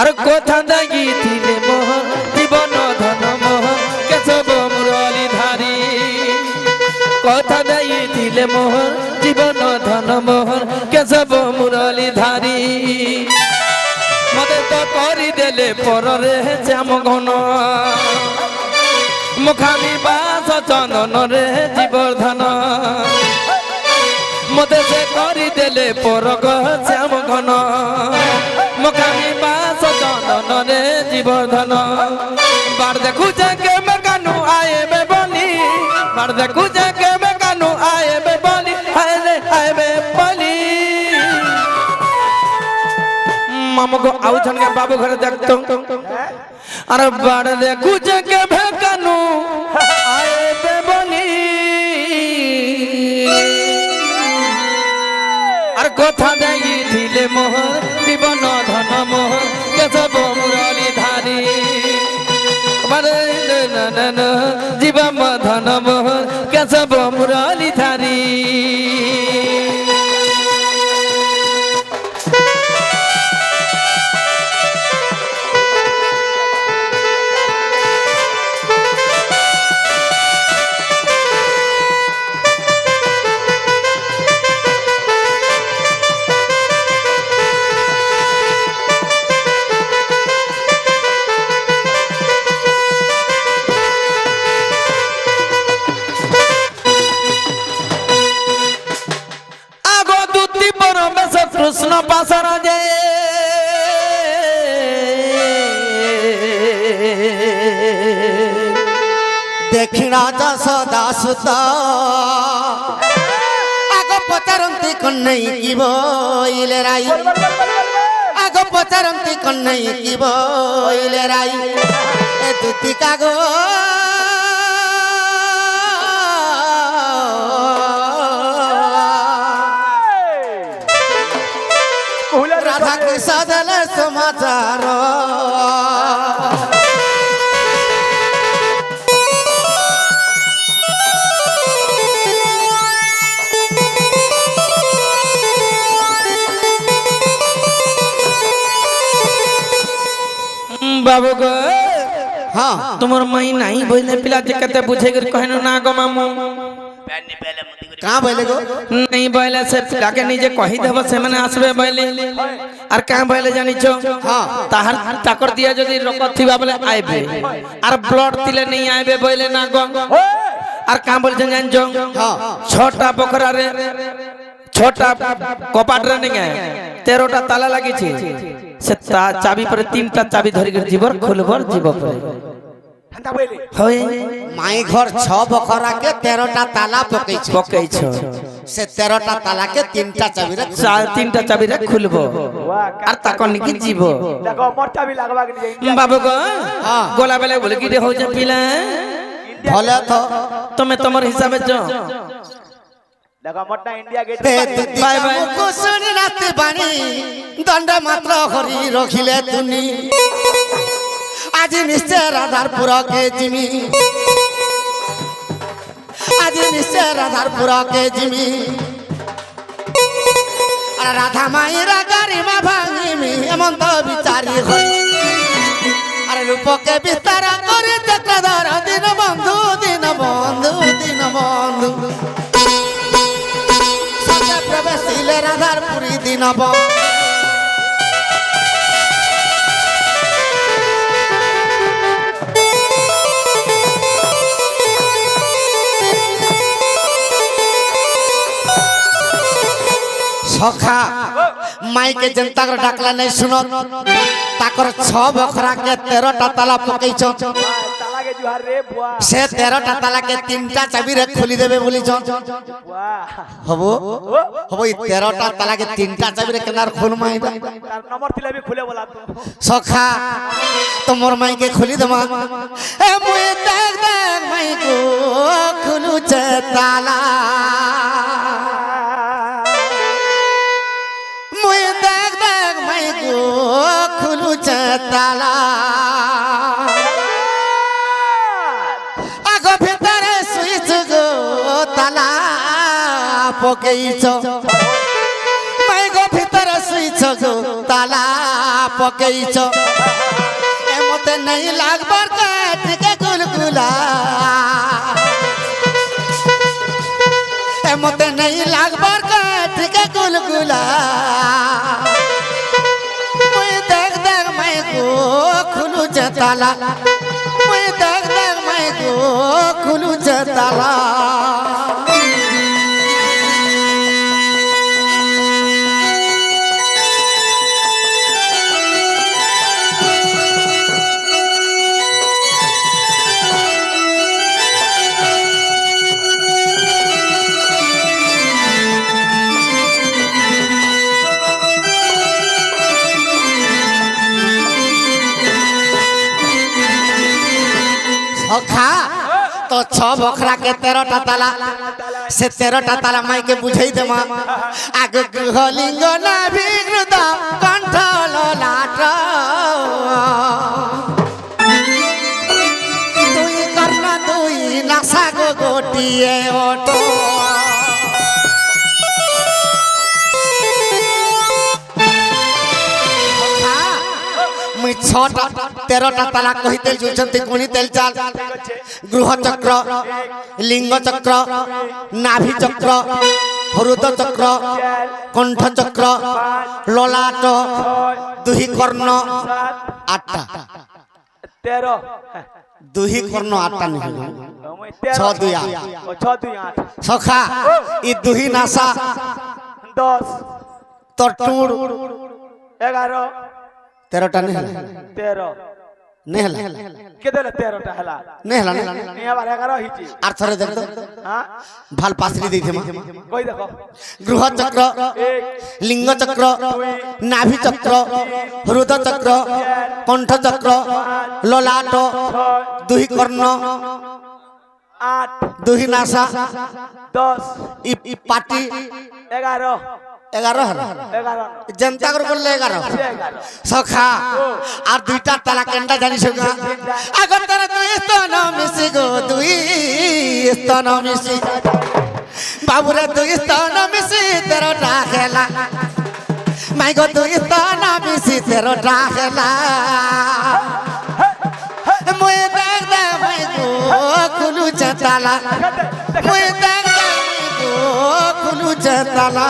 আর কথা দাগিছিলে মোহ জীবন ধন মোহ কেশব মুরলী ধারী কথা দাগিছিলে মোহ জীবন ধন মোহ কেশব মুরলী ধারী মতে তো করি দেলে পরে শ্যাম ঘন মুখামি বাস চন্দন রে জীবর্ধন মতে সে করি দেলে পরগ শ্যাম ঘন মুখামি বাস চন্দন রে জীবর্ধন বার দেখু যাকে বেকানু আয়েবে বলি বার দেখু যাকে বেকানু আয়েবে বলি আয়েবে আয়েবে বলি মামগো আউছন के बाबू घर देखतो अरे बाड़ देखू जके भेकानू आए बे बोली अरे कथा देई थिले मोह जीवन धन मोह केशव मुरली धारी मारे नन जीवन धन मोह केशव मुरली धारी कृष्ण पासर जे दक्षिणा सदा सुत आग पचारती कन्नई की बोइले राई आग पचारती कन्नई की बोइले राई ए दुती कागो राधा के सदल समाचार बाबू गो हाँ तुमर मई नहीं बोले पिला जे कते बुझे कर कहनो ना गो मामू कहाँ बोले गो नहीं बोले से जाके निजे कहि देब से माने आसबे बोले आर कहाँ बोले जानि छो हाँ ताहर ताकर दिया जदी रकत थिबा बोले आइबे आर ब्लड तिले नहीं आइबे बोले ना गो आर कहाँ बोले जान जो हाँ छोटा बकरा रे छोटा कपाट रे नहीं 13टा ताला लागी छी से चाबी पर 3टा चाबी धरि कर जीवर खोलबर जीव पर होय माई घर 6 बखरा के 13टा ताला पकै छ से 13टा ताला के 3टा चाबी रे 3टा चाबी रे खुलबो आर ताकन की जीव देखो मोटा भी लगवा के नहीं बाबू गो हां गोला बेले बोले की हो जे पिला भले तो तुम्हें तमर हिसाब जो देखो मोटा इंडिया गेट बाय बाय कुसुन रात बाणी दंड मात्र हरि रखिले तुनी आज निश्चय राधारपुर के जिमी आज निश्चय राधारपुर के जिमी अरे राधा माई रागारी मा भांगी मी हेमंत विचारी होई अरे रूप के विस्तार करे चक्रधर दिन बंधु दिन बंधु दिन बंधु सत्य प्रवेशिले राधारपुरी दिन बंधु सखा माई के जनता कर डाकला नहीं सुनो ताकर 6 बखरा के 13टा ताला पकै छ ताला के जुहार रे बुआ से 13टा ताला के 3टा चाबी रे खोली देबे बोली छ वाह हबो हबो ई 13टा ताला के 3टा चाबी रे केनार खोल माई तार नंबर तिले भी खुले बोला तो सखा तो मोर माई के खोली दमा ए मुए देख देख माई को खुलू छ ताला मुए देख देख माई को खुलू छ ताला आगो भितरे सुइच गो ताला पकेइछ माई गो ভিতরে শুইছ গো তালা পকেইছ এ মতে নাই লাগবার কাটিকে গুলগুলা এ মতে নাই লাগবার কাটিকে গুলগুলা মুই দেখ দেখ মাই গো খুলু যে তালা মুই দেখ দেখ মাই গো খুলু যে তালা सखा तो छ बखरा के 13टा ताला से 13टा ताला माई के बुझाई देमा आगे गलिंग ना विकृत कंठ ललाट तुई कर्ण तुई नासा गो गोटिए ओटो मुई 6टा 13टा ताला कहिते जुचंती कोनी तेल चाल गृह चक्र लिंग चक्र नाभि चक्र हृद चक्र कंठ चक्र ललाट दुही कर्ण 8टा 13 दुही कर्ण 8टा नहीं 6 2 8 6 2 8 सखा ई दुही नासा 10 तटूर 11 13टा नहीं 13 नहीं हला केते 13टा हला नहीं हला नहीं आबार 11 हिची आर थरे देख तो हां भाल पासरी देथे मा कोई देखो गृह चक्र लिंग चक्र नाभि चक्र हृद चक्र कंठ चक्र ललाट दुही कर्ण 8 दुही नासा 10 ई पाटी 11 11 जनता कर बोलले 11 सखा আর দুইটা তালা কেন্ডা জানিস গা আগর তারা দুই স্তন মিশি গো দুই স্তন মিশি বাবুরে দুই স্তন মিশি 13টা খেলা মাই গো দুই স্তন মিশি 13টা খেলা মুই দেখ দে মাই গো খুলু চাতালা মুই দেখ দে মাই গো খুলু চাতালা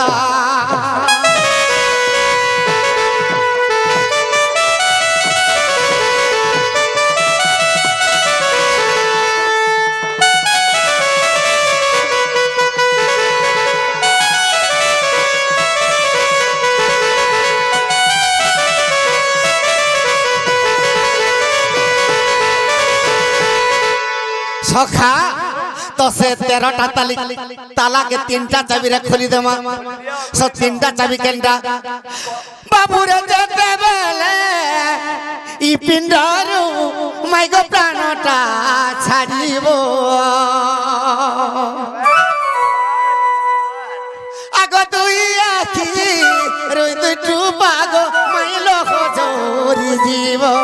सखा तो से 13टा ताला के 3टा चाबी रे खोली देमा सो 3टा चाबी केंडा बाबू रे जते बेले ई पिंडारू माई गो प्राणटा छाड़ीबो आगो दुई आखी रोई दुई टुपागो माई लोक जोरी जीवो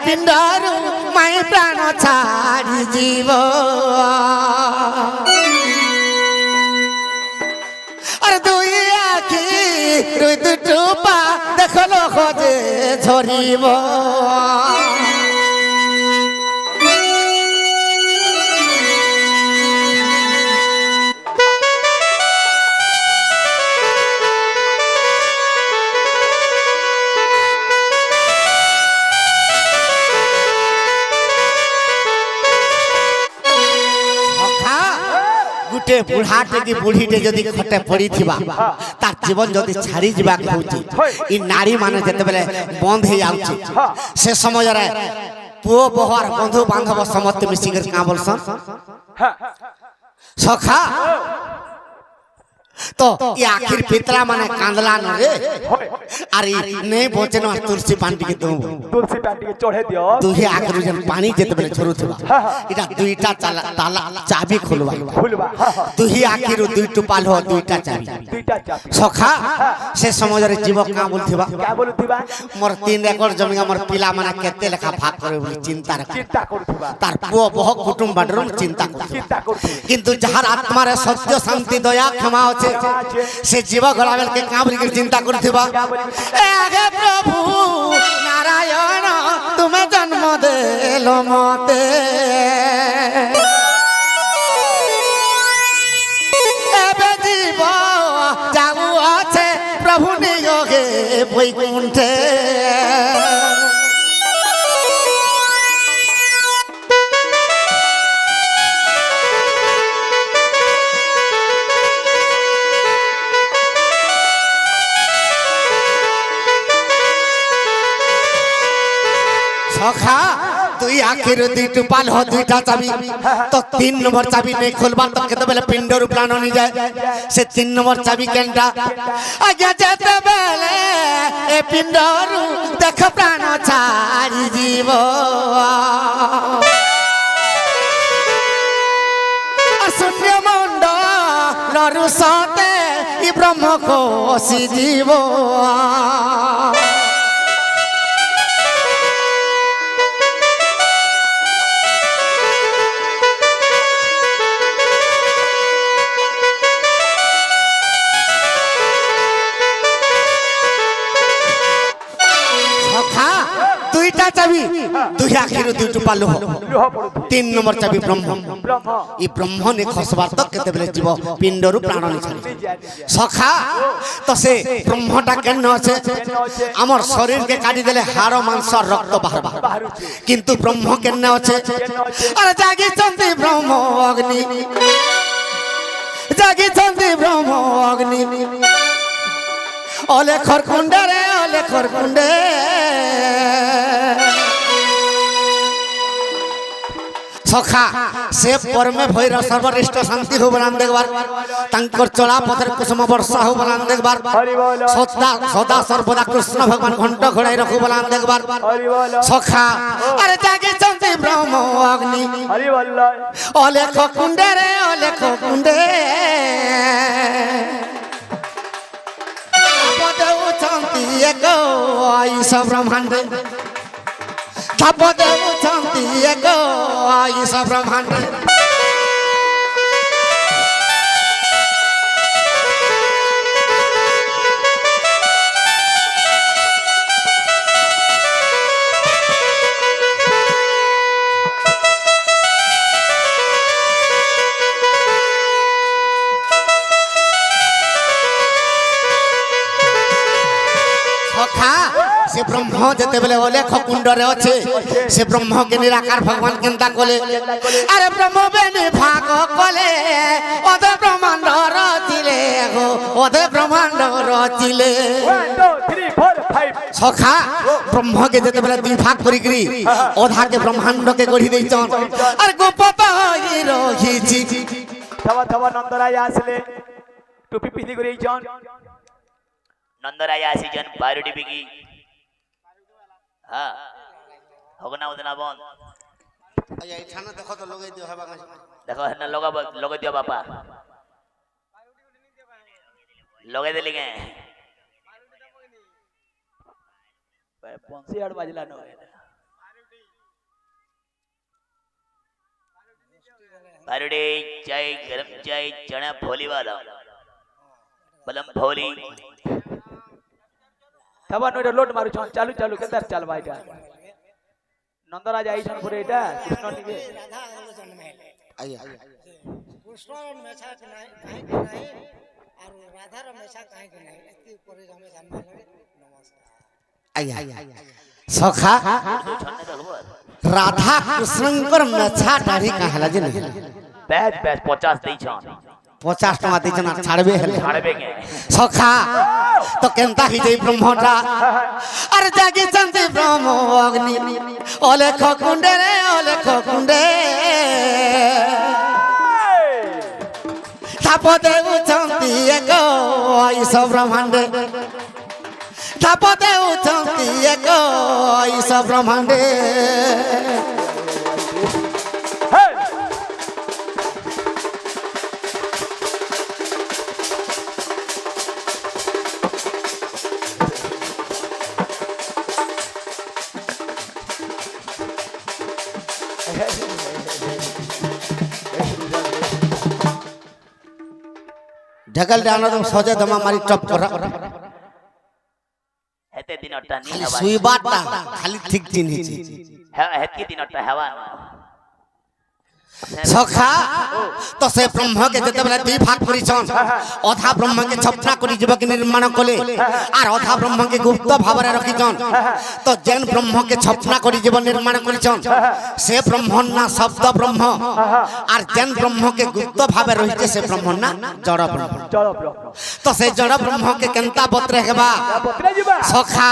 पिंडारू माई प्राण छाड़ी जीव अरे दुई आखी रुई दु टुपा देखलो खोजे झरिब गुटे बुढ़ाटे की बुढ़ीटे जदि खटे पड़ी थिबा तार जीवन जदि छाड़ी जीवा होची इ नारी माने जते बेले बंद हे आउची से समय रे पुओ बहर बंधु बांधव समस्त मिसी कर का बोलसन सखा তো ই আখির পিতরা মানে কান্দলা ন রে আরে নেই বচে না তুলসী পান্ডি কে দউ তুলসী প্যান্টিকে চড়ে দিও তুই আখির যেন পানি যেতে বেলে ঝরুথিবা এটা দুইটা তালা চাবি খুলবা খুলবা তুই আখির দুই টুপাল হ দুইটা চাবি দুইটা চাবি সখা সে সমাজরে যুবক কা বলথিবা কা বলুথিবা মোর 3 একর জমি আমার পিলা মানে কেতে লেখা ভাগ করে বলি চিন্তা রাখ চিন্তা করুথিবা তার পুଅ বহ কুটুম বাডরম চিন্তা করথিবা চিন্তা করুথিবা কিন্তু যাহার আত্মারে সত্য শান্তি দয়া ক্ষমা আছে সে জীব গলাবেল কে কাবরি কে চিন্তা করথিবা এ আগে প্রভু নারায়ণ তুমি জন্ম দেলো মতে এবে জীব যাও আছে প্রভু নিয়োগে বৈকুণ্ঠে সখা তুই আখির দুই টুপাল হ দুইটা চাবি তো 3 নম্বর চাবি নেই খুলবা তো কেতে বেলে পিণ্ডর প্রাণ নি যায় সে 3 নম্বর চাবি কেনটা আগে যেতে বেলে এ পিণ্ডর দেখ প্রাণ ছাড়ি জীব শূন্য মণ্ডল সতে ই ব্রহ্ম কোশি জীব দুইটা চাবি দুই আখির দুই টুপাল হ লুহ পড়ুথি 3 নম্বর চাবি ব্রহ্ম ব্রহ্ম ই ব্রহ্ম নে খসবার তো কেতে বেলে জীব পিণ্ডরু প্রাণ নি ছাড়ি সখা তো সে ব্রহ্মটা কেন আছে আমার শরীর কে কাটি দিলে হাড় মাংস রক্ত বাহারবা কিন্তু ব্রহ্ম কেন আছে আরে জাগি চন্দি ব্রহ্ম অগ্নি জাগি চন্দি ব্রহ্ম অগ্নি ওলে খরকুন্ডে রে ওলে খরকুন্ডে সখা সে পরমে ভৈরব সর্বরিষ্ট শান্তি হো বলান দেখবার তাঙ্কর চলা পথের কুসুম বর্ষা হো বলান দেখবার সদা সদা সর্বদা কৃষ্ণ ভগবান ঘণ্ট ঘোড়াই রাখো বলান দেখবার সখা আরে জাগে চন্দি ব্রহ্ম অগ্নি হরি বল অলেখ কুণ্ডে রে অলেখ কুণ্ডে আপদেউ চন্দি এক আইস ব্রহ্মাণ্ডে আপদেউ চন্দি এক আইস ব্রহ্মাণ্ডে से ब्रह्म जेते बेले अलेख कुंडरे अच्छे से ब्रह्म के निराकार भगवान केनता कोले अरे ब्रह्म बेनि भाग कोले ओदे ब्रह्मांड रचिले गो ओदे ब्रह्मांड रचिले 1 2 3 4 5 सखा ब्रह्म के जेते बेले दुई भाग करी करी ओधा के ब्रह्मांड के गढ़ी देइचन अरे गोपत होई रहिछि थवा थवा नंदराय आसले टोपी पिंधि करी जन नंदराय आसीजन बारुडी बिगी हां होगना उदना बन अय इठाना देखो तो लगे दियो हेबा देखो ना लगे दियो बापा लगे देली के पंसी आड़ बाजला न बारुडी चाय गरम चाय चना भोली वाला बलम भोली थवा नोरे लोट मारु छन चालू चालू केदार चलबा इटा नंदराज आई छन पुरे इटा कृष्ण निके राधा आलोचन में आया कृष्ण मेछा के नहीं काहे के नहीं और राधा र मेछा काहे के नहीं एति ऊपर हमें जानबा लगे नमस्कार आया सखा छन्ने देखबो राधा कृष्णकर मेछा दाढ़ी कहला जे नहीं बैच बैच 50 देई छन 50 टका देचन छाड़बे हेले छाड़बे के सखा तो केनता ही जई ब्रह्मटा अरे जागी चंदी ब्रह्म अग्नि अलेख कुंडे रे अलेख कुंडे ଥାପ ଦେଉଛନ୍ତି ଏକ ଈଶ ବ୍ରହ୍ମାଣ୍ଡେ ଥାପ ଦେଉଛନ୍ତି ଏକ ଈଶ ବ୍ରହ୍ମାଣ୍ଡେ ढकल डानो तुम सोचे दमा मारी टप करा हेते दिनटा नी खाली हवा सुई बाटा खाली ठीक चिन्ह हेतकी दिनटा हवा सखा तो से ब्रह्म के जते बेला दुई भाग करिछन अधा ब्रह्म के छपना करी जीव के निर्माण कले आर अधा ब्रह्म के गुप्त भाव रे रखिछन तो जेन ब्रह्म के छपना करी जीव निर्माण करिछन से ब्रह्म ना शब्द ब्रह्म आर जेन ब्रह्म के गुप्त भाव रहिते से ब्रह्म ना जड़ ब्रह्म तो से जड़ ब्रह्म के केनता बत्रे हेबा सखा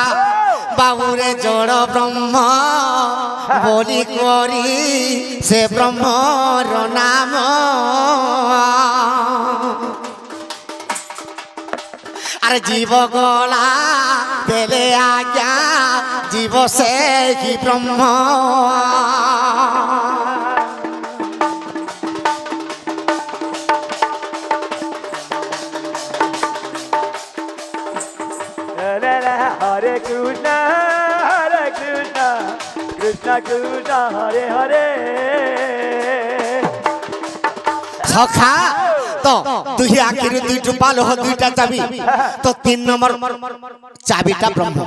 बाबू रे जड़ ब्रह्म बोली करी से ब्रह्म नाम अरे जीव गला देले आज्ञा जीव से ही ब्रह्म हरे कृष्णा कृष्णा कृष्णा हरे हरे सखा तो दुही आखिर दुई टुपाल हो दुईटा चाबी तो 3 नंबर चाबीटा ब्रह्म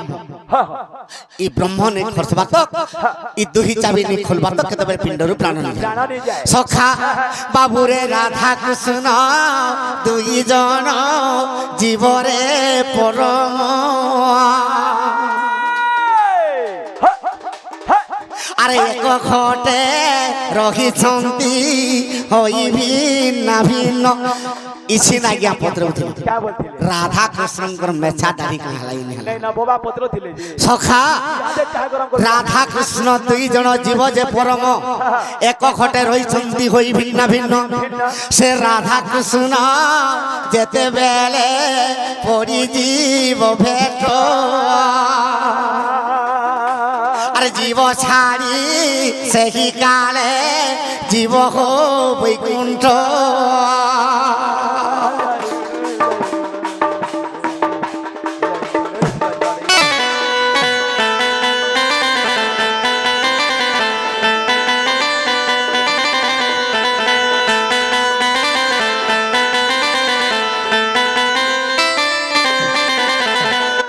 ई ब्रह्म ने खरसबा तो ई दुही चाबी ने खोलबा तो केतबे पिंडरु प्राण नहीं सखा बाबू रे राधा कृष्ण दुई जन जीव रे परम अरे एक खटे रही होई भिन्न भिन्न इसी ना गया पत्र क्या बोलते राधा कृष्ण मेछा दाढ़ी कहाँ लाई नहीं ना बोबा पत्र थिले जी सखा चाह गरम राधा कृष्ण दुई जन जीव जे परम एक खटे रही होई भिन्न भिन्न से राधा कृष्ण जेते बेले पड़ी जीव भेट अरे जीव छाड़ी से ही काले जीव हो वैकुंठ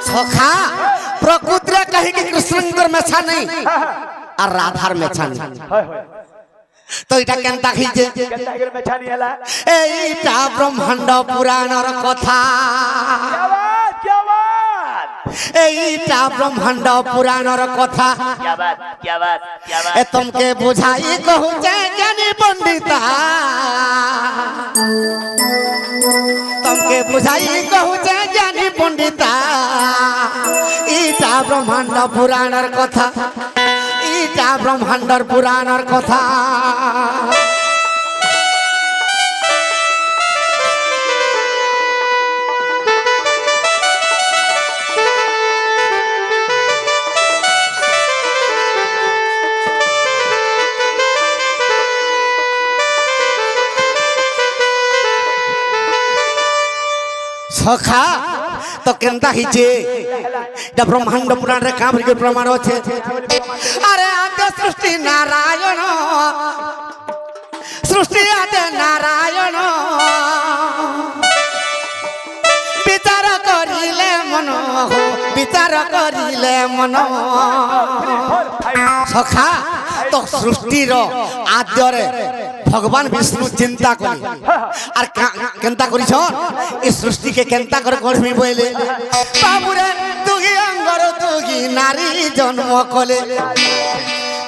सखा प्रकृति कही कि कृष्ण मेछा नहीं और राधार मेछा नहीं तो इटा केनता खिजे केनता के मेछा नहीं हला एटा ब्रह्मांड पुराणर कथा क्या बात एटा ब्रह्मांड पुराणर कथा क्या बात ए तुमके बुझाई कहू जे ज्ञानी पंडिता तुमके बुझाई कहू जे ज्ञानी पंडिता इटा ब्रह्मांड पुराणर कथा इटा ब्रह्मांडर पुराणर कथा सखा तो केनता हिचे द ब्रह्मांड पुराण रे काम के प्रमाण होछे अरे आद्य सृष्टि नारायण सृष्टि आद्य नारायण विचार करिले मन हो विचार करिले मन सखा तो सृष्टि रो आद्य रे भगवान विष्णु चिंता करी और केनता करी छन इस सृष्टि के केनता कर करमी बोले बाबू रे तुगी अंगर तुगी नारी जन्म कले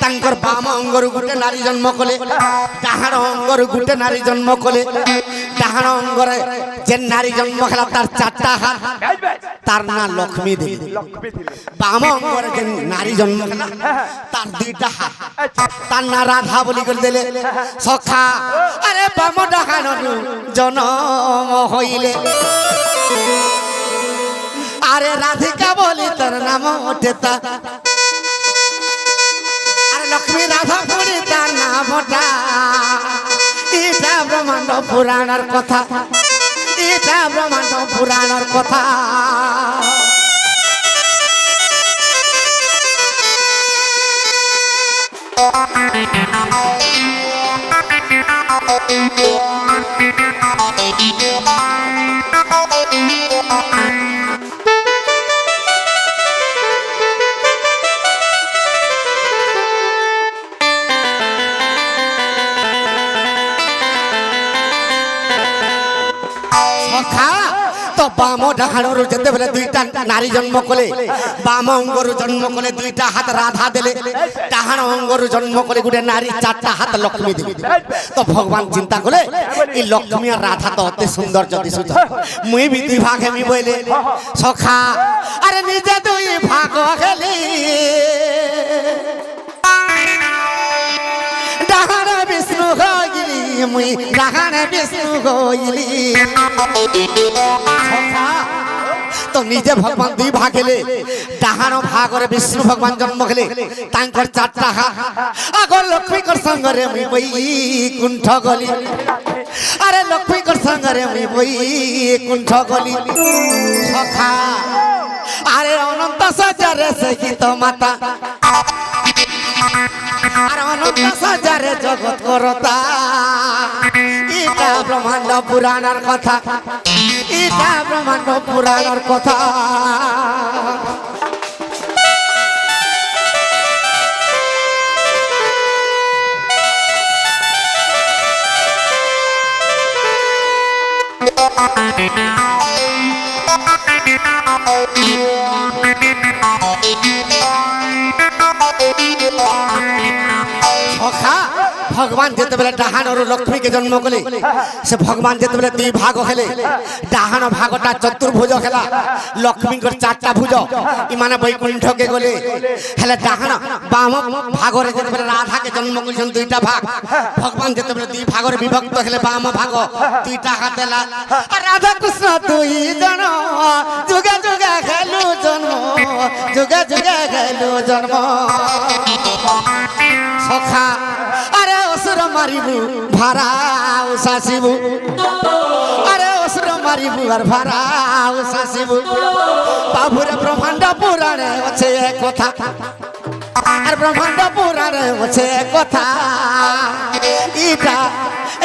तांकर बाम अंगर गुटे नारी जन्म कले डाहाण अंगर गुटे नारी जन्म कले ডাহাণ অঙ্গরে যে নারী জন্ম খেলা তার চারটা হাত বেশ বেশ তার না লক্ষ্মী দেবী। লক্ষ্মী দিলে বাম অঙ্গরে যে নারী জন্ম খেলা তার দুইটা হাত আচ্ছা তার না রাধা বলি করে দিলে সখা। আরে বাম ডাহাণ জনম হইলে আরে রাধিকা বলি তার নাম ওঠে তা। আরে লক্ষ্মী রাধা পড়ি তার নামটা। এটা ব্রহ্মাণ্ড পুরাণের কথা, এটা ব্রহ্মাণ্ড পুরাণের কথা। সখা তো বাম ডাহাণর যেতেবেলে দুইটা নারী জন্ম কলে, বাম অঙ্গরু জন্ম কলে দুইটা হাত রাধা দেলে, ডাহাণ অঙ্গরু জন্ম করে গোটে নারী চারটা হাত লক্ষ্মী দেবী। তো ভগবান চিন্তা কলে এই লক্ষ্মী আর রাধা তো অতি সৌন্দর্য দিশুছ, মুই বি দুই ভাগ হেমি বইলে সখা। আরে নিজে দুই ভাগ হেলি ডাহাণ বিষ্ণু হইলি, মুই ডাহাণ বিষ্ণু হইলি। তো নিজে ভগবান দুই ভাগ হেলে, ডাহাণ ভাগরে বিষ্ণু ভগবান জন্ম হেলে তাঙ্কর চারটা হাত। আগর লক্ষ্মীকর সঙ্গরে মুই বই কুণ্ঠ গলি, আরে লক্ষ্মীকর সঙ্গরে মুই বই কুণ্ঠ গলি। সখা আরে অনন্ত সজারে সে গীত মাতা, আর অনন্ত সজারে জগৎ করতা। এটা ব্রহ্মাণ্ড পুরাণের কথা, এটা ব্রহ্মাণ্ড পুরাণের কথা। সখা ভগবান যেতেবেলে ডাহাণ আর লক্ষ্মীকে জন্ম কলে, সে ভগবান যেতেবেলে দুই ভাগ হেলে, ডাহাণ ভাগটা চতুর্ভুজ খেলা, লক্ষ্মীঙ্কর চারটা ভুজ ইমানে বৈকুণ্ঠকে গলে হেলে ডাহাণ বাম ভাগরে যেতেবেলে রাধাকে জন্ম করেছেন দুইটা ভাগ। ভগবান যেতেবেলে দুই ভাগরে বিভক্ত হেলে বাম ভাগ দুইটা হাত হেলা। আর রাধা কৃষ্ণ দুই জন যুগে যুগে গেলু জন্ম, যুগে যুগে গেলু জন্ম। সখা আরে অসুর মারিবু ভাড়াও শাসিবু, আরে অসুর মারিবু আর ভাড়াও শাসিবু। বাবুরে ব্রহ্মাণ্ড পুরাণে আছে এক কথা, আর ব্রহ্মাণ্ড পুরাণে আছে এক কথা। এটা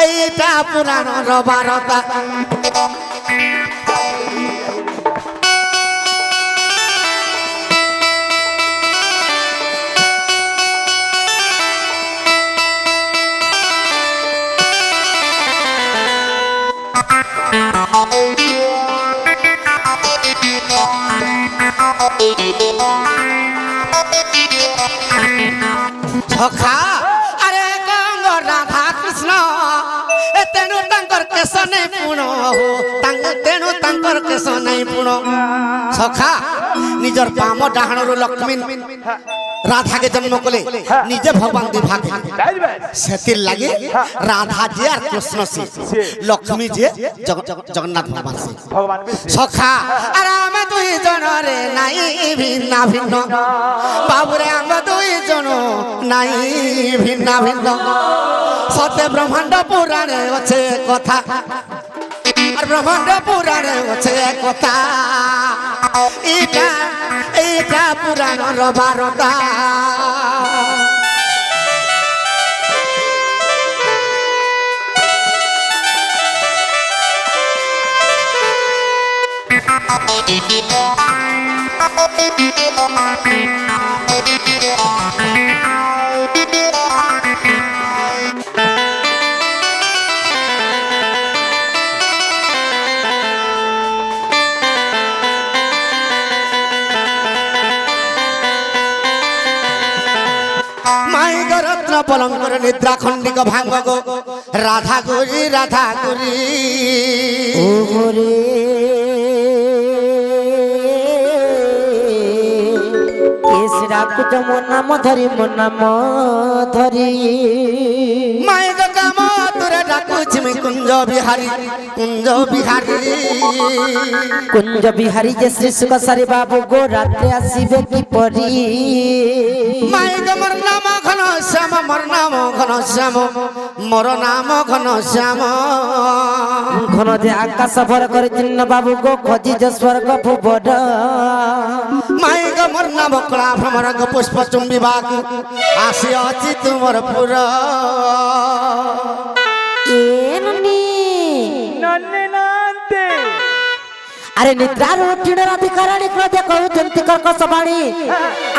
এইটা পুরাণ বারতা। সখা আরে গঙ্গ রাধা কৃষ্ণ তেণু তাঙ্কর কেশ নাই পুণ, তেণু তাঙ্কর কেশ নাই পুণ। সখা নিজর বাম ডাহাণর লক্ষ্মী রাধাকে জন্ম কলে, নিজে ভগবান দুই ভাগ বেশ বেশ সেতির লাগে রাধা যে আর কৃষ্ণ সে, লক্ষ্মী যে জগন্নাথ ভগবান সে। ভগবান বিষ্ণু সখা আর আমি দুই জনরে নাই ভিন্ন ভিন্ন, বাবুরে আমরা দুই জন নাই ভিন্ন ভিন্ন। সতে ব্রহ্মাণ্ড পুরাণে আছে কথা, আর ব্রহ্মাণ্ড পুরাণে আছে কথা। এটা এইটা পুরাণর বারতা। মাই গরত্ন পলঙ্কর নিদ্রা খণ্ডিক ভাঙ্গ গো রাধা গুরি রাধা গুরি ওরে কেস ডাকুছ মো নাম ধরি মো নাম ধরি মাই গো কাম তোরে ডাকুছি মে কুঞ্জ বিহারী কুঞ্জ বিহারী কুঞ্জ বিহারী যে শ্রী সুখ সারি বাবু গো রাত্রে আসিবে কি পরি মাই গো মোর নাম ঘন শ্যাম মোর নাম ঘন শ্যাম মোর নাম ঘন শ্যাম ঘন যে আকাশ ভর করে চিহ্ন বাবু গো খোঁজি যে স্বর্গ ভুবন মাই গো মোর নাম কলা ভ্রমর গো পুষ্প চুম্বি বাগ আসি অছি তুমর পুর এননি নন্নে নান্তে আরে নিদ্রার উঠিণের অধিকারণী ক্রোধে কহুଛନ୍ତି কর্কশ বাণী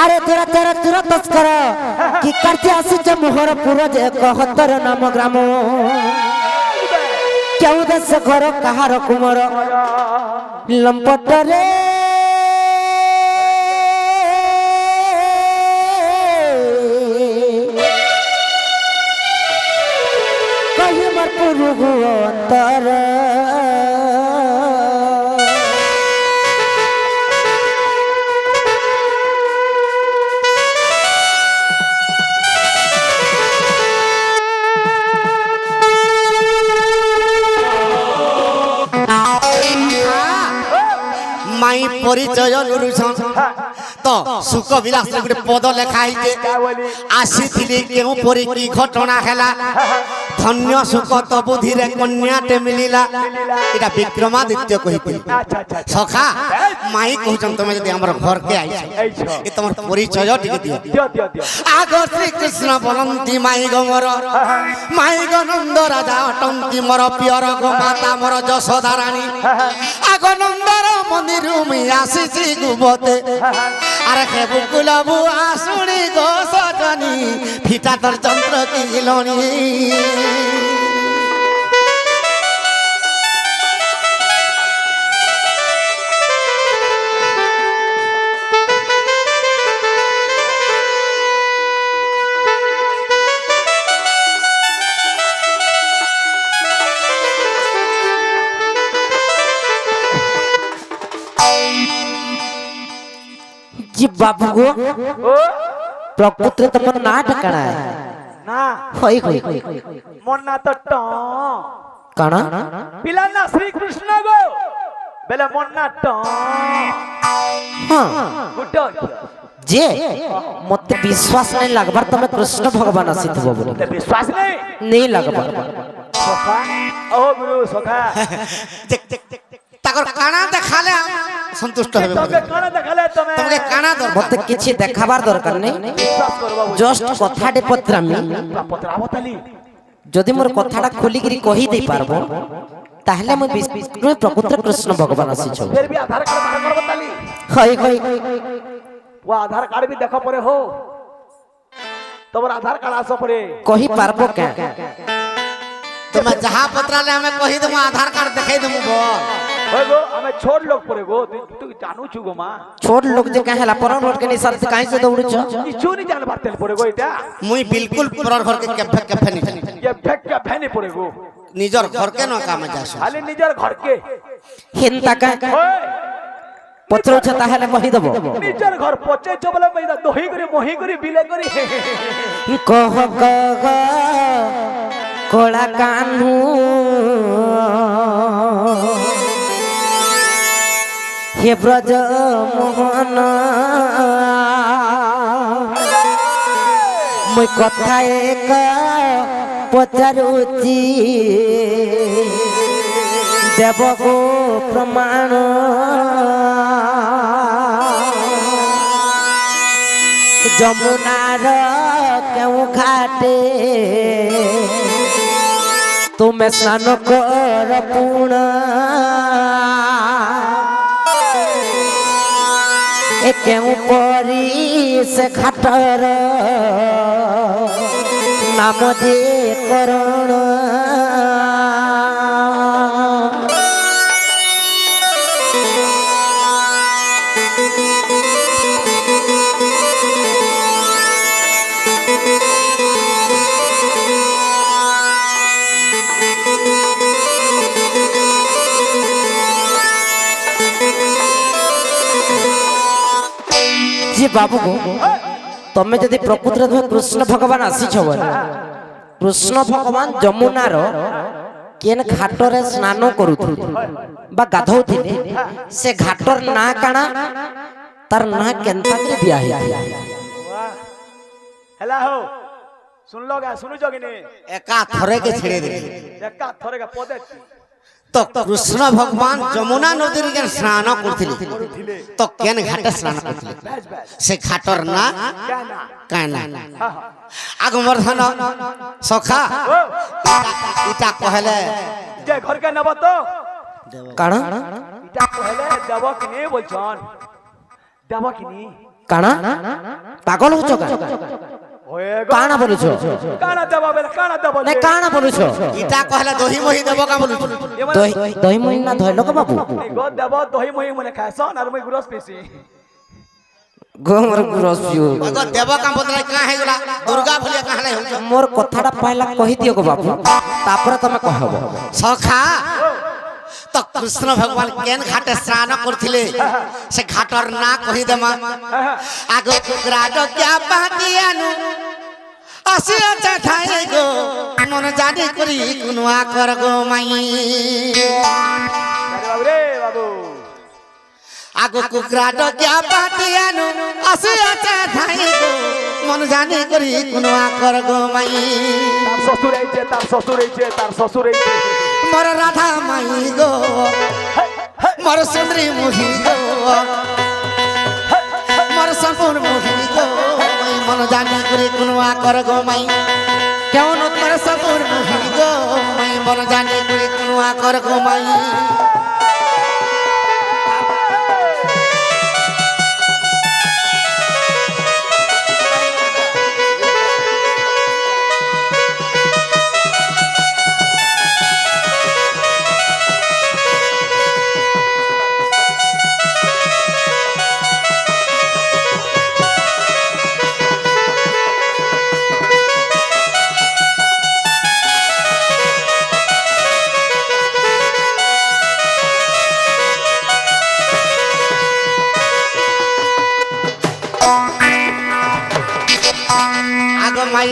আরে তেরা তেরা তুর তস্কর কি কার্যে আসিছে মোহর পুর যে কহতর নাম গ্রাম কেউ দেশ ঘর কাহার কুমর লম্পটরে কহি মর পুরু অন্তর মাই পরিচয় নুরুছন তো সুখ বিলাস গোটে পদ লেখা হইছে আসিଥିଲି কেউ পরি কি ঘটনা হেলা ধন্য সুখ তো বুদ্ধিরে কন্যাটে মিলিলা এটা বিক্রমাদিত্য কহিছিল আচ্ছা আচ্ছা সখা মাই কହୁছন তুমি যদি আমার ঘরকে আইছ এ তোমার পরিচয় টিকে দিও দিও দিও দিও আগ শ্রীকৃষ্ণ বলন্তি মাই গমর মাই গো নন্দ রাজা অটন্তি মর পিয়র গো মাতা মর যশোদা রানী আগ নন্দর মন্দির মুই আসিছি গুবতে আরে হে বুকুল বুয়া শুনি গো সজনী ফিটা তোর চন্দ্র কিলনি জি বাবু গো ও প্রকৃতিরে তোমার নাটা কাଣା না হই হই মোর না তো ট কাଣା পিলা না শ্রীকৃষ্ণ গো বেলে মোর না ট হ্যাঁ গুড্ডো যে মতে বিশ্বাস নাই লাগবার তুমি কৃষ্ণ ভগবান আসিথব বলে বিশ্বাস নেই নেই লাগবার সখা ও গুরু সখা তাকর কানা দেখালে সন্তুষ্ট হবে তোকে কানা দেখালে তুমি তোমাকে কানা দরকার মতে কিছু দেখাবার দরকার নেই বিশ্বাস করবা জস্ট কথাটে পত্রামি পত্রাবতালি যদি মোর কথাটা খুলিকিরি কহি দেই পারবো তাহলে আমি বিষ্ণু প্রকৃত কৃষ্ণ ভগবান আসিছ ফের भी आधार कार्ड बाहर करबो ताली হই হই वो आधार कार्ड भी देखा पड़े हो তোমার আধার কার্ড আসো পরে কহি পারবো কে তুমি যাহা পত্রালে আমি কহি দেবো আধার কার্ড দেখাই দেবো বল होय गो हमें छोड़ लोग पड़े गो तू जानू छु गो मां छोट लोग जे कहेला परन रोड के निसार से काहे से दौड़छ किछु नहीं जान बातेल पड़े गो এটা মুই বিলকুল পরর ঘর के केफे केफे नहीं जानी ये फेंक के फैनी पड़े गो নিজর ঘর के न काम जास खाली निजर घर के हिंता का होय पत्रछ ताहले कहि देबो निजर घर पचे चबले मैदा दोही करी मोही करी बिले करी कह कह कोला कान्हू हे ब्रज मोहन मुई कथा एक पचारुची देव गो प्रमाण যমুনার কেউ ঘাটে তুমি স্নান কর পুণ এ কেউ পরি সে ঘাটর নাম যে করণ যে বাবু গো তুমি যদি প্রকৃতিরে তুমি কৃষ্ণ ভগবান আসিছ বলে কৃষ্ণ ভগবান যমুনার কেন ঘাটরে স্নান করুଥିଲେ বা গাধৌଥିଲେ সে ঘাটর না কাଣା তার না কেনতা করে দিয়া হইଥିଲା হেলা হো শুনলো গা শুনুছ কি নি একা থরে কে ছেড়ে দে একা থরে গা পদে তো কৃষ্ণ ভগবান যমুনা নদীর কেন স্নান করଥିଲେ তো কেন ঘাটে স্নান করଥିଲେ সে ঘাটর না কানা আগমর্ধন সখা ইটা কহলে যে ঘরকে নেব তো কাଣା ইটা কহলে দেব কি নি বলছন দেব কি নি কাଣା পাগল হচ্ছ হয়ে গো কাଣା বলছ কানা দেব বেলা কানা দেব না কাଣା বলছ ইটা কহলে দহি মহি দেব কা বলুছ দহি মহি না ধইল গো বাবু গো দেব দহি মহি মনে খাইছন আর মই গুরস পেছি গোমর গুরস পিউ আগো দেব কা বদলা কা হে গলা দুর্গা ভলিয়া কাহলে হউছ মোর কথাটা পাইলা কহি দিও গো বাবু তারপরে তুমি কহব সখা তো কৃষ্ণ ভগবান কেন ঘাটে স্নান করছিলে সে ঘাটর না কহি দেমা আগ কুকরাড ক্যা পাতিয়ানু আসি আছে ঠাই গো মন জানি করি কুনুয়া কর গো মাই আরে বাবু রে বাবু আগ কুকরাড ক্যা পাতিয়ানু আসি আছে ঠাই গো মন জানি করি কুনুয়া কর গো মাই তার শ্বশুর এইছে তার শ্বশুর এইছে মোর রাধা মাই গো মোর সুন্দরী মুহি গো মোর সম্পূর্ণ মুহি গো মন জানি করে কুনুয়া কর গো মাই কেমন মোর সম্পূর্ণ মুহি গো মন জানি করে কুনুয়া কর গো মাই মাই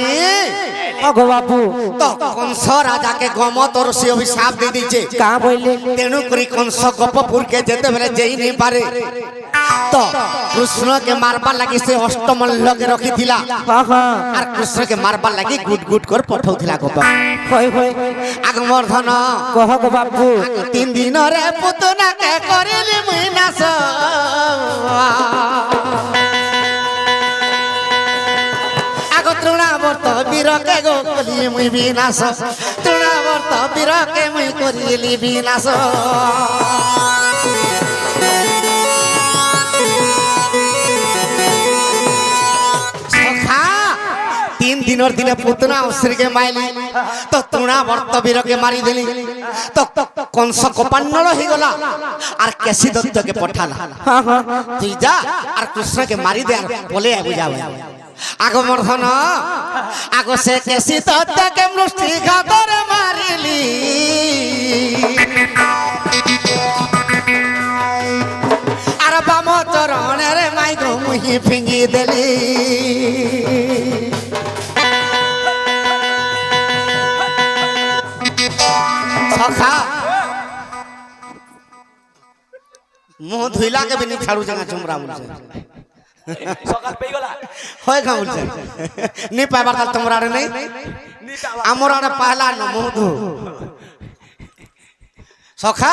গো বাবু তো কংস রাজাকে গমতর সে অভিশাপ দিয়ে দিয়েছে কা বইলে তেণু করি কংস গপপুরকে যেতে বেলে যেই নেই পারে তো কৃষ্ণকে মারবার লাগি সে অষ্টমল্লকে রখিছিলা আর কৃষ্ণকে মারবার লাগি গুট গুট করে পঠাউছিলা গপ হই হই আগমর্ধন কহ গো বাবু 3 দিনরে পুতনাকে করিলি মুই নাশ তৃণাবর্ত বীরকে গো কলি মুই বিনাশ তৃণাবর্ত বীরকে মুই করিলি বিনাশ সখা 3 দিনের দিনে পুতনা অশ্রীকে মাইলি তো তৃণাবর্ত বীরকে মারি দেলি তো কংস কোপান্নল হয়ে গলা আর কেশি দত্তকে পঠালা তুই যা আর কৃষ্ণকে মারি দে আর বলে বুঝাবে আগমর্ধন আগ সে কেশি তত্ত্বকে মৃষ্টি ঘাতরে মারিলি আর বাম চরণের মাই গো মুহি ফিঙ্গি দেলি সখা মুহ ধুইলাকে বিনি ছাড়ু জায়গা চুমরা বলছে সকাল পেয়ে গলা হয় খা বলছে নি পাইবার তাল তোমরা আরে নাই আমার আরে পাহলা ন মধু সখা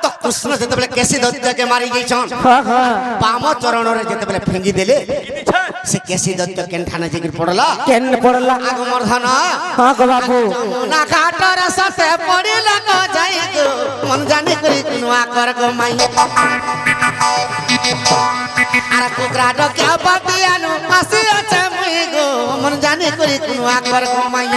তো কৃষ্ণ যেতেবেলে কেশি দত্তকে মারি গেছন বাম চরণরে যেতেবেলে ফেঙ্গি দেলে সে কেশি দত্ত কেন ঠানে জিগির পড়লা কেন পড়লা আগমর্ধন হ্যাঁ গো বাবু না ঘাটর সাথে পড়িলা গো যাই গো মন জানি করি কুনুয়া কর গো মাই আর কুকরা ডকে বাতিয়ানু আসি আছে মুই গো মন জানি করি কুনুয়া কর গো মাই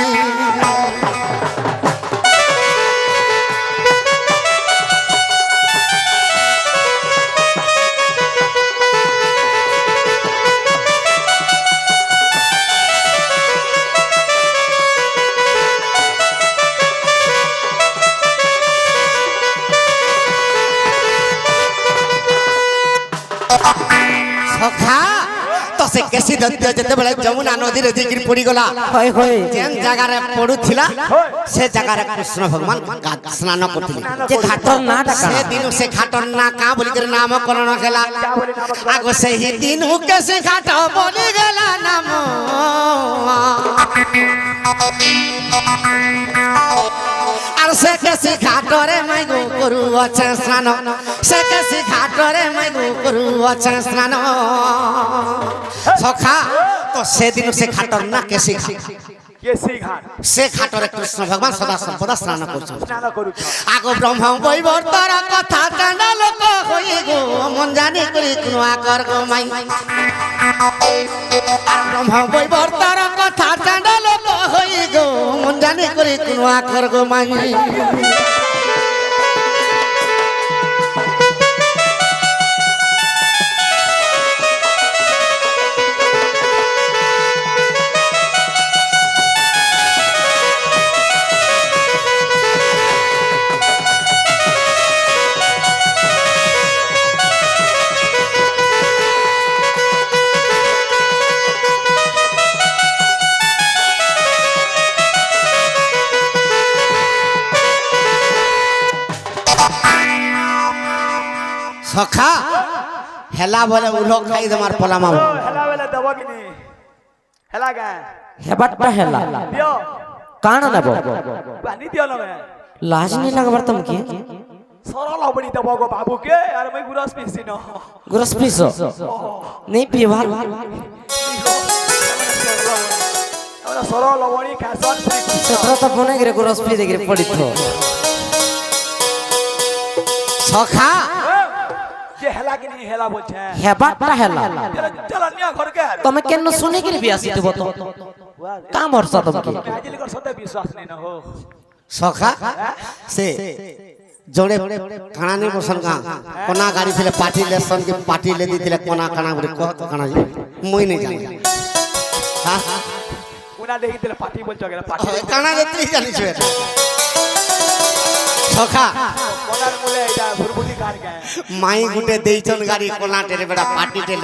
সখা কেসি দত্ত যেতেবেলে যমুনা নদীরে দিগির পড়ি গলা হয় হয় যেন জায়গারে পড়ুছিলা সে জায়গারে কৃষ্ণ ভগবান স্নান করଥିଲେ যে ঘাটর না ডাকা সে দিন সে ঘাটর না কা বলি করে নামকরণ হেলা আগো সেই দিন কে সে ঘাট বলি গেলা নাম আর সে কেসি ঘাটরে মাইগো করু আছে স্নান সে কেসি ঘাটরে মাইগো করু আছে স্নান সখা তো সেদিন সে ঘাটর না কেসি কেসি ঘাট সে ঘাটরে কৃষ্ণ ভগবান সদা সর্বদা স্নান করছেন স্নান করুছ আগো ব্রহ্ম বৈবর্তর কথা জানা লোক হই গো মন জানি করি কোন আকর গো মাই আর ব্রহ্ম বৈবর্তর কথা জানা লোক হই গো মন জানি করি কোন আকর গো মাই সখা হেলা বলে উলো খাই তোমার পলামা হেলা বেলা দেব কিনি হেলা গা হেবাটটা হেলা দিও কাণ নেব পানি দিও না লাজ নি লাগবার তুমি সরল হবনি দেব গো বাবুকে আর মই গুরাস পিছি ন গুরস পিস নেই পি ভাল আমরা সরল হবনি খাসন সতরা তো বনে গরে গুরস পি দেখে পড়িত সখা যে হেলা কিনি হেলা বলছে হেবাটটা হেলা চল নিয়া ঘর কে তুমি কেন শুনে গিয়ে বিয়া আসিতে বতো কাম ভরসা তুমি কাজলি কর সতে বিশ্বাস নেই না হো সখা সে जोड़े काना नहीं बसन का कोना गाड़ी थे पार्टी लेसन के पार्टी ले दी थे कोना काना बोले कह तो काना जी मुई नहीं जानी हां कोना देखि तेरे पार्टी बोल जगह पार्टी काना रे तू जानी छे सखा कोनार मूले এটা ভুরভুটি কার গায় माई गुटे देइचन गाड़ी कोना तेरे बेटा पार्टी टे